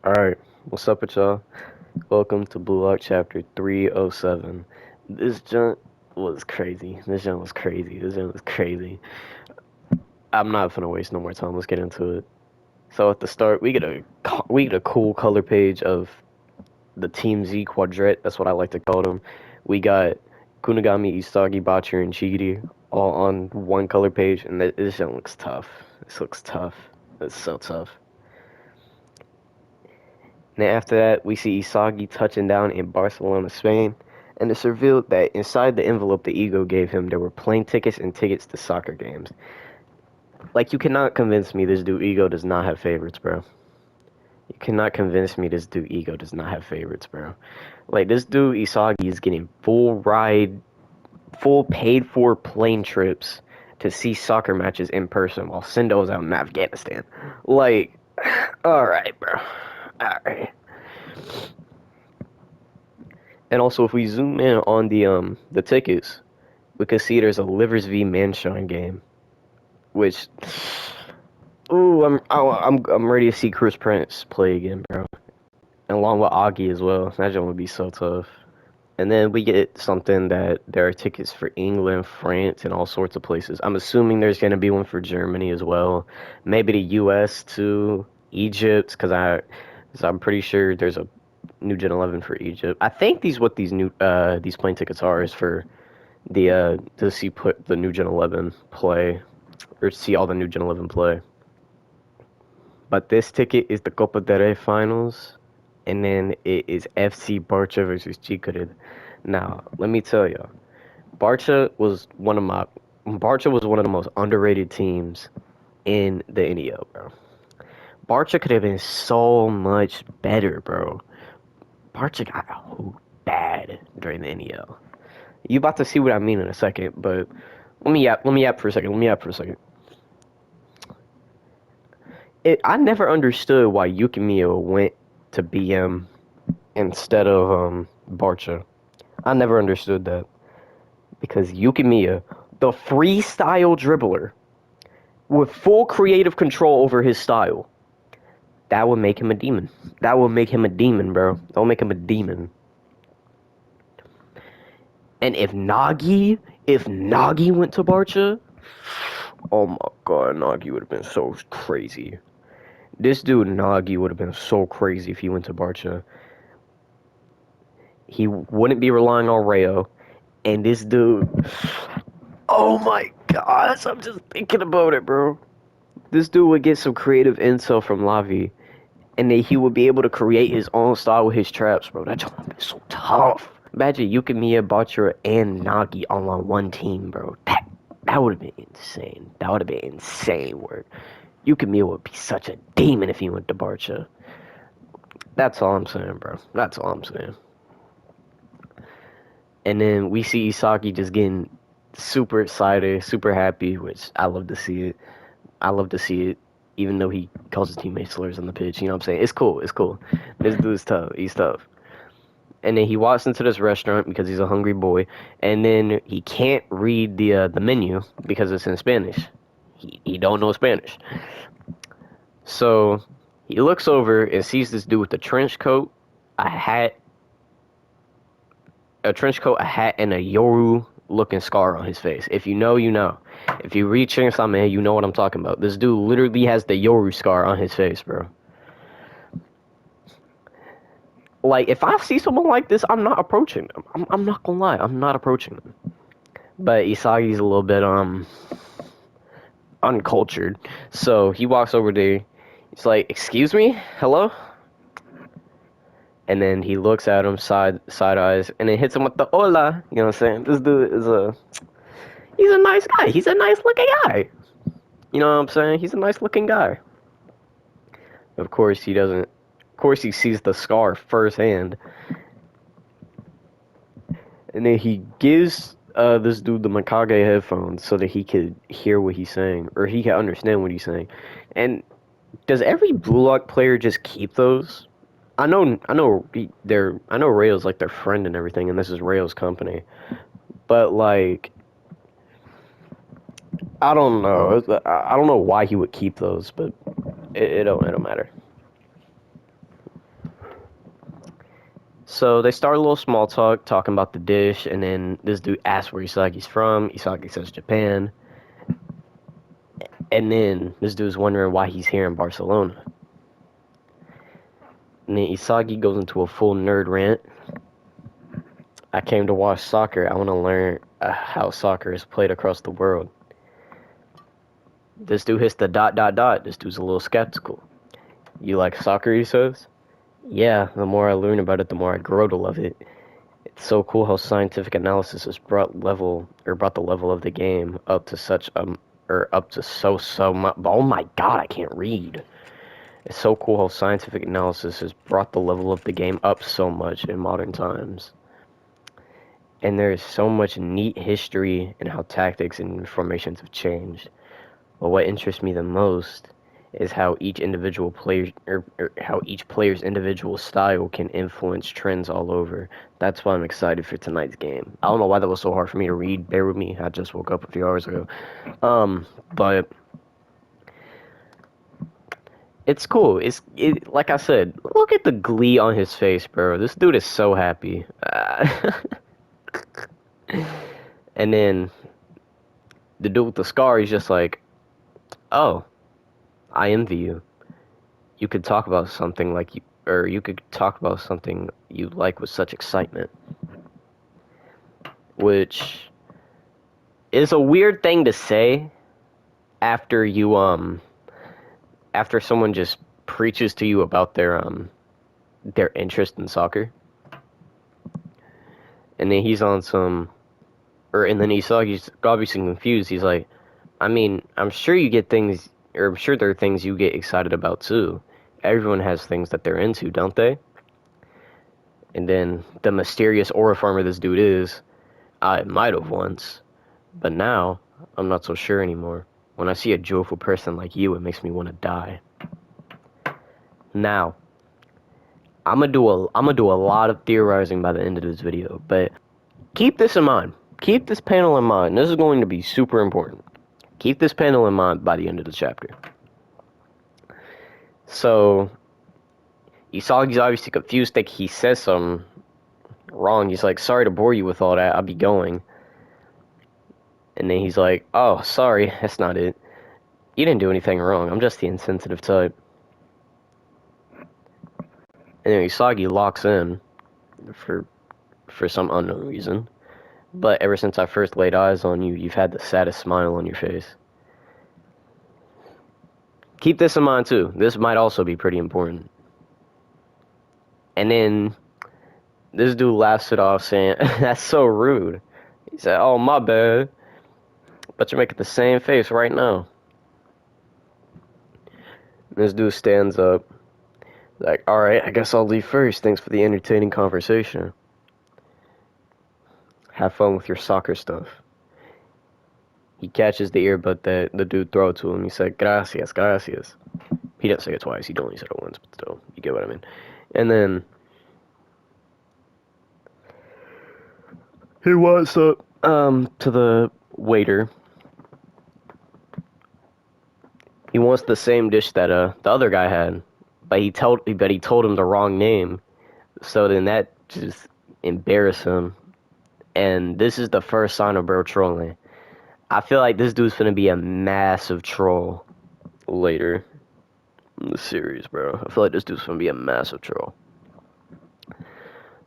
Alright, what's up with y'all? Welcome to Blue Lock Chapter 307. This junk was crazy. This junk was crazy. I'm not gonna waste no more time. Let's get into it. So at the start, we get a cool color page of the Team Z quadret. That's what I like to call them. We got Kunigami, Isagi, Bachir, and Chigiri all on one color page, and this junk looks tough. This looks tough. It's so tough. And then after that, we see Isagi touching down in Barcelona, Spain, and it's revealed that inside the envelope the ego gave him, there were plane tickets and tickets to soccer games. Like, you cannot convince me this dude ego does not have favorites, bro. You cannot convince me this dude ego does not have favorites, bro. Like, this dude Isagi is getting full paid for plane trips to see soccer matches in person while Sendo's out in Afghanistan. Like, alright, bro. Alright. And also, if we zoom in on the tickets, we can see there's a Livers v Manshine game, which, ooh, I'm ready to see Chris Prince play again, bro, and along with Augie as well. That joint would be so tough. And then we get something that there are tickets for England, France, and all sorts of places. I'm assuming there's gonna be one for Germany as well, maybe the U.S. too, Egypt, cause I'm pretty sure there's a New Gen 11 for Egypt. I think these plane tickets are is for to see put the New Gen 11 play or see all the New Gen 11 play. But this ticket is the Copa del Rey finals, and then it is FC Barça versus Chicret. Now, let me tell you, Barça was one of the most underrated teams in the NEL, bro. Barça could have been so much better, bro. Barça got bad during the NEL. You about to see what I mean in a second, but let me yap for a second. I never understood why Yukimiya went to BM instead of Barcha. I never understood that because Yukimiya, the freestyle dribbler with full creative control over his style, that would make him a demon. That would make him a demon, bro. That would make him a demon. And if Nagi went to Barcha, oh my god, Nagi would have been so crazy. This dude Nagi would have been so crazy if he went to Barcha. He wouldn't be relying on Rayo. And this dude, oh my gosh, I'm just thinking about it, bro. This dude would get some creative intel from Lavi, and then he would be able to create his own style with his traps, bro. That job would be so tough. Imagine Yukimiya, Bachira, and Nagi all on one team, bro. That would have been insane. That would have been insane work. Yukimiya would be such a demon if he went to Barcha. That's all I'm saying, bro. That's all I'm saying. And then we see Isaki just getting super excited, super happy, which I love to see it. I love to see it, even though he calls his teammates slurs on the pitch. You know what I'm saying? It's cool. It's cool. This dude's tough. He's tough. And then he walks into this restaurant because he's a hungry boy, and then he can't read the menu because it's in Spanish. He don't know Spanish. So he looks over and sees this dude with a trench coat, a hat, a hat, and a Yoru looking scar on his face. If you know, you know. If you read Chainsaw Man, you know what I'm talking about. This dude literally has the Yoru scar on his face, bro. Like, if I see someone like this, I'm not approaching them. I'm not gonna lie, I'm not approaching them. But Isagi's a little bit uncultured, so he walks over there. He's like, "Excuse me, hello." And then he looks at him side eyes, and then hits him with the hola. You know what I'm saying? This dude is he's a nice guy. He's a nice looking guy. You know what I'm saying? He's a nice looking guy. Of course he doesn't. Of course he sees the scar firsthand, and then he gives this dude the Mikage headphones so that he could hear what he's saying, or he can understand what he's saying. And does every Blue Lock player just keep those? I know Rayo's like their friend and everything, and this is Rayo's company. But like, I don't know. I don't know why he would keep those, but it don't matter. So they start a little small talk, talking about the dish, and then this dude asks where Isagi's from. Isagi says Japan. And then this dude's wondering why he's here in Barcelona. And then Isagi goes into a full nerd rant. I came to watch soccer. I want to learn how soccer is played across the world. This dude hits the dot dot dot. This dude's a little skeptical. You like soccer, he says? Yeah, the more I learn about it, the more I grow to love it. It's so cool how scientific analysis has brought the level of the game up to such or up to so much. Oh my god, I can't read. It's so cool how scientific analysis has brought the level of the game up so much in modern times. And there is so much neat history in how tactics and formations have changed. But what interests me the most is how each individual player or how each player's individual style can influence trends all over. That's why I'm excited for tonight's game. I don't know why that was so hard for me to read. Bear with me. I just woke up a few hours ago. But it's cool. Like I said, look at the glee on his face, bro. This dude is so happy. And then the dude with the scar, he's just like, "Oh, I envy you. You could talk about something like you, or you could talk about something you like with such excitement," which is a weird thing to say after after someone just preaches to you about their interest in soccer, and then he's on some, and then he's obviously confused. He's like, I mean, I'm sure you get things, or I'm sure there are things you get excited about too. Everyone has things that they're into, don't they? And then the mysterious aura farmer this dude is, I might have once, but now I'm not so sure anymore. When I see a joyful person like you, it makes me want to die. Now, I'm gonna do a lot of theorizing by the end of this video, but keep this in mind. Keep this panel in mind. This is going to be super important. Keep this panel in mind by the end of the chapter. So, Isagi's obviously confused. Think he says something wrong. He's like, "Sorry to bore you with all that. I'll be going." And then he's like, "Oh, sorry. That's not it. You didn't do anything wrong. I'm just the insensitive type." And then Isagi locks in for some unknown reason. But ever since I first laid eyes on you, you've had the saddest smile on your face. Keep this in mind too. This might also be pretty important. And then this dude laughs it off saying, "That's so rude." He said, "Oh, my bad. But you're making the same face right now." And this dude stands up. Like, "Alright, I guess I'll leave first. Thanks for the entertaining conversation. Have fun with your soccer stuff." He catches the earbud that the dude throw to him. He said, "Gracias, gracias." He didn't say it twice. He only said it once, but still, you get what I mean. And then he walks up to the waiter. He wants the same dish that the other guy had, but he told him the wrong name. So then that just embarrassed him. And this is the first sign of bro trolling. I feel like this dude's gonna be a massive troll later in the series, bro. I feel like this dude's gonna be a massive troll.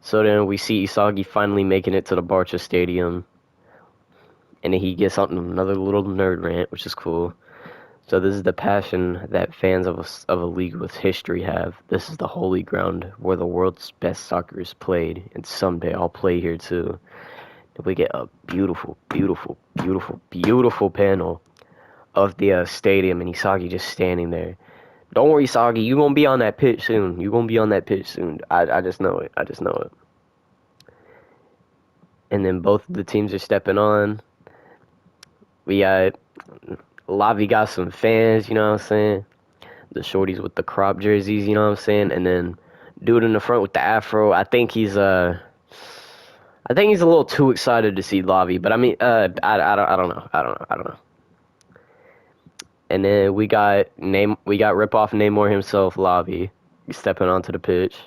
So then we see Isagi finally making it to the Barca Stadium. And then he gets on another little nerd rant, which is cool. So this is the passion that fans of a league with history have. This is the holy ground where the world's best soccer is played. And someday I'll play here too. And we get a beautiful, beautiful, beautiful, beautiful panel of the stadium and Isagi just standing there. Don't worry, Isagi, you gonna be on that pitch soon. You gonna be on that pitch soon. I just know it. I just know it. And then both of the teams are stepping on. We got Lavi got some fans, you know what I'm saying? The shorties with the crop jerseys, you know what I'm saying? And then dude in the front with the afro, I think he's a little too excited to see Lavi, but I mean, I don't know. I don't know. And then we got Rip Off Namor himself, Lavi. He's stepping onto the pitch.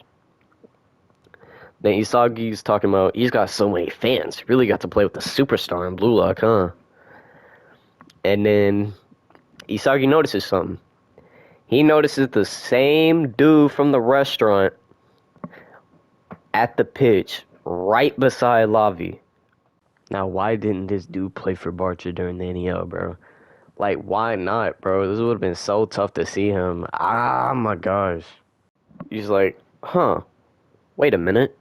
Then Isagi's talking about he's got so many fans. Really got to play with the superstar in Blue Lock, huh? And then Isagi notices something. He notices the same dude from the restaurant at the pitch, right beside Lavi. Now, why didn't this dude play for Barca during the NEL, bro? Like, why not, bro? This would have been so tough to see him. Ah, my gosh. He's like, huh, wait a minute.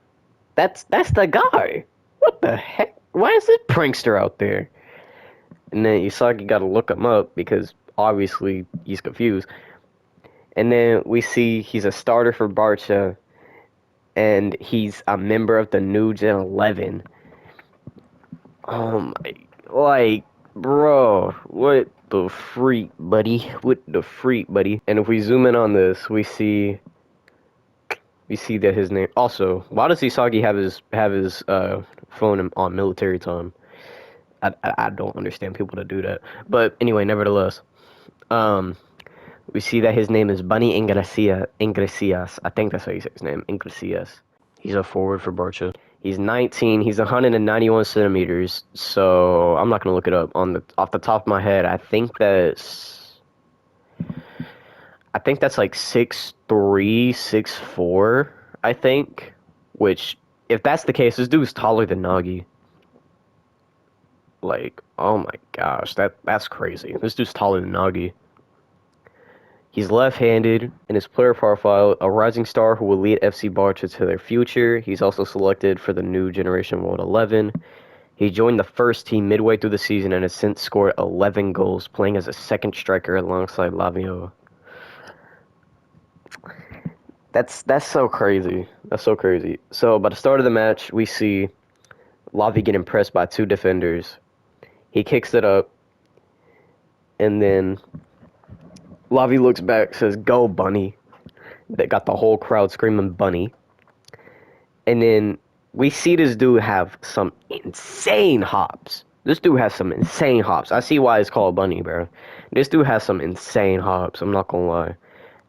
That's the guy. What the heck? Why is this prankster out there? And then Usagi got to look him up because obviously he's confused. And then we see he's a starter for Barca and he's a member of the New Gen 11. Like, bro, what the freak, buddy? What the freak, buddy? And if we zoom in on this, we see that his name. Also, why does Isagi have his phone on military time? I don't understand people that do that. But anyway, nevertheless, um, we see that his name is Bunny Inglesias. I think that's how you say his name, Inglesias. He's a forward for Barca. He's 19. He's 191 centimeters. So I'm not gonna look it up off the top of my head. I think that's like 6'3", 6'4", I think. Which, if that's the case, this dude's taller than Nagi. Like, oh my gosh, that's crazy. This dude's taller than Nagi. He's left-handed. In his player profile, a rising star who will lead FC Barca to their future. He's also selected for the new generation World 11. He joined the first team midway through the season and has since scored 11 goals, playing as a second striker alongside Lavio. That's so crazy. That's so crazy. So by the start of the match, we see Lavi get impressed by two defenders. He kicks it up, and then Lavi looks back, says, "Go, Bunny." That got the whole crowd screaming, "Bunny." And then we see this dude have some insane hops. This dude has some insane hops. I see why it's called Bunny, bro. This dude has some insane hops. I'm not gonna lie.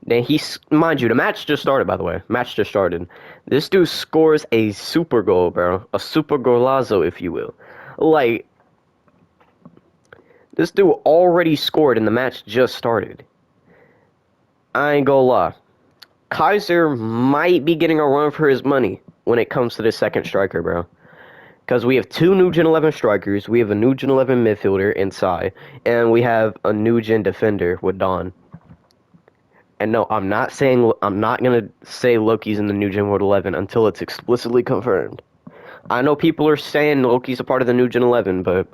Then mind you, the match just started, by the way. Match just started. This dude scores a super goal, bro. A super golazo, if you will. Like, this dude already scored and the match just started. I ain't gonna lie. Kaiser might be getting a run for his money when it comes to the second striker, bro. Because we have two new Gen 11 strikers, we have a new Gen 11 midfielder in Sai, and we have a new Gen defender with Don. And no, I'm not gonna say Loki's in the new Gen World 11 until it's explicitly confirmed. I know people are saying Loki's a part of the new Gen 11, but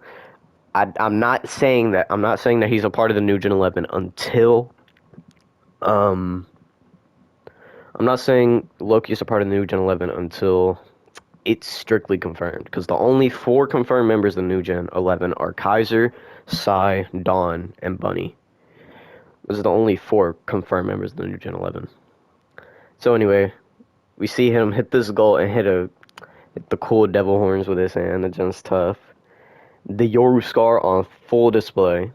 I'm not saying that. I'm not saying that he's a part of the new Gen 11 until I'm not saying Loki is a part of the new Gen 11 until it's strictly confirmed. Because the only 4 confirmed members of the new Gen 11 are Kaiser, Sai, Dawn, and Bunny. Those are the only 4 confirmed members of the new Gen 11. So anyway, we see him hit this goal and hit the cool devil horns with his hand. The Gen's tough. The Yoru scar on full display.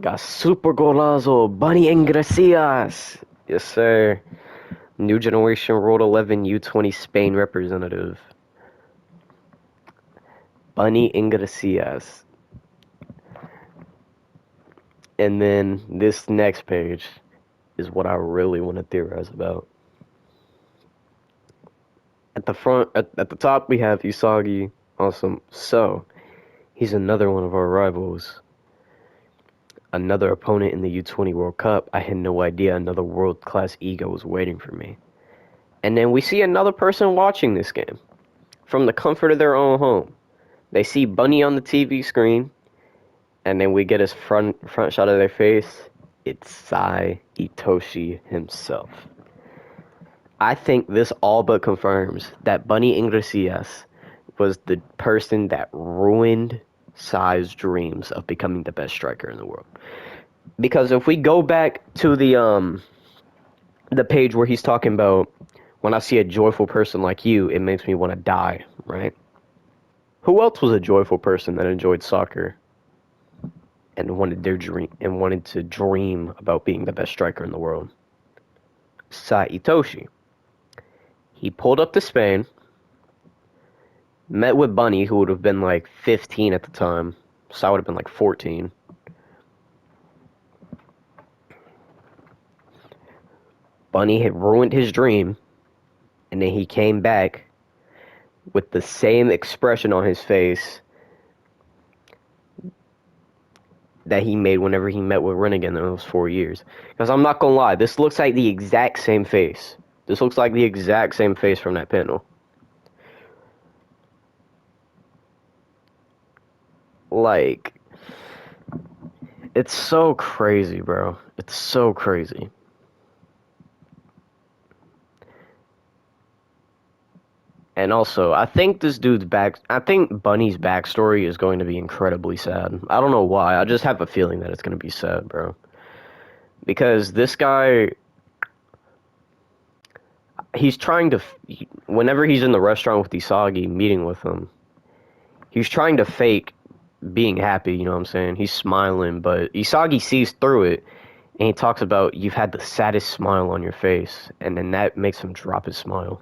Got super golazo, Bunny Inglesias. Yes, sir. New Generation World 11 U20 Spain representative. Bunny Inglesias. And then this next page is what I really want to theorize about. At the front, at the top, we have Usagi. Awesome. So, he's another one of our rivals. Another opponent in the U20 World Cup. I had no idea another world-class ego was waiting for me. And then we see another person watching this game from the comfort of their own home. They see Bunny on the TV screen, and then we get his front shot of their face. It's Sai Itoshi himself. I think this all but confirms that Bunny Inglesias was the person that ruined Sai's dreams of becoming the best striker in the world. Because if we go back to the page where he's talking about, when I see a joyful person like you, it makes me want to die, right? Who else was a joyful person that enjoyed soccer and wanted to dream about being the best striker in the world? Sai Itoshi. He pulled up to Spain, met with Bunny, who would have been like 15 at the time. So I would have been like 14. Bunny had ruined his dream, and then he came back with the same expression on his face that he made whenever he met with Ren again in those 4 years. Because I'm not gonna lie, this looks like the exact same face. This looks like the exact same face from that panel. Like, it's so crazy, bro. It's so crazy. And also, I think I think Bunny's backstory is going to be incredibly sad. I don't know why. I just have a feeling that it's going to be sad, bro. Because this guy, he's trying to, whenever he's in the restaurant with Isagi, meeting with him, he's trying to fake being happy, you know what I'm saying? He's smiling, but Isagi sees through it, and he talks about, you've had the saddest smile on your face, and then that makes him drop his smile.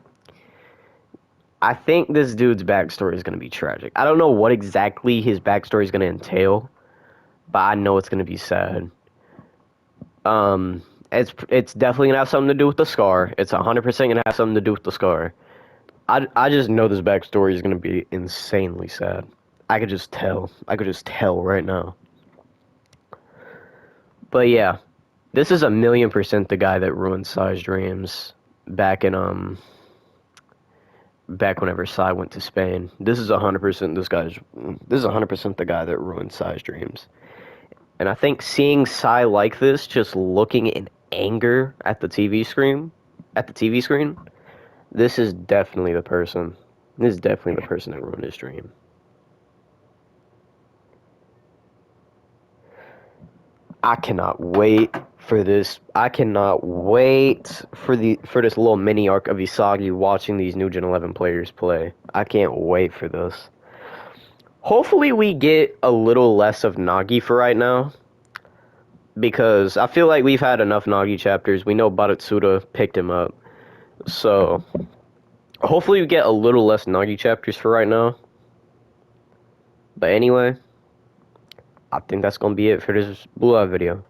I think this dude's backstory is going to be tragic. I don't know what exactly his backstory is going to entail, but I know it's going to be sad. It's definitely going to have something to do with the scar. It's 100% going to have something to do with the scar. I just know this backstory is going to be insanely sad. I could just tell. I could just tell right now. But yeah, this is 1,000,000% the guy that ruined Sai's dreams back in back whenever Sai went to Spain. This is 100% this is 100% the guy that ruined Sai's dreams. And I think seeing Sai like this, just looking in anger at the TV screen, this is definitely the person. This is definitely the person that ruined his dream. I cannot wait for this. I cannot wait for this little mini arc of Isagi watching these new Gen 11 players play. I can't wait for this. Hopefully we get a little less of Nagi for right now, because I feel like we've had enough Nagi chapters. We know Barutsuda picked him up. So hopefully we get a little less Nagi chapters for right now. But anyway, I think that's going to be it for this Blue Eye video.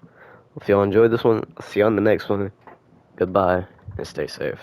If y'all enjoyed this one, I'll see you on the next one. Goodbye, and stay safe.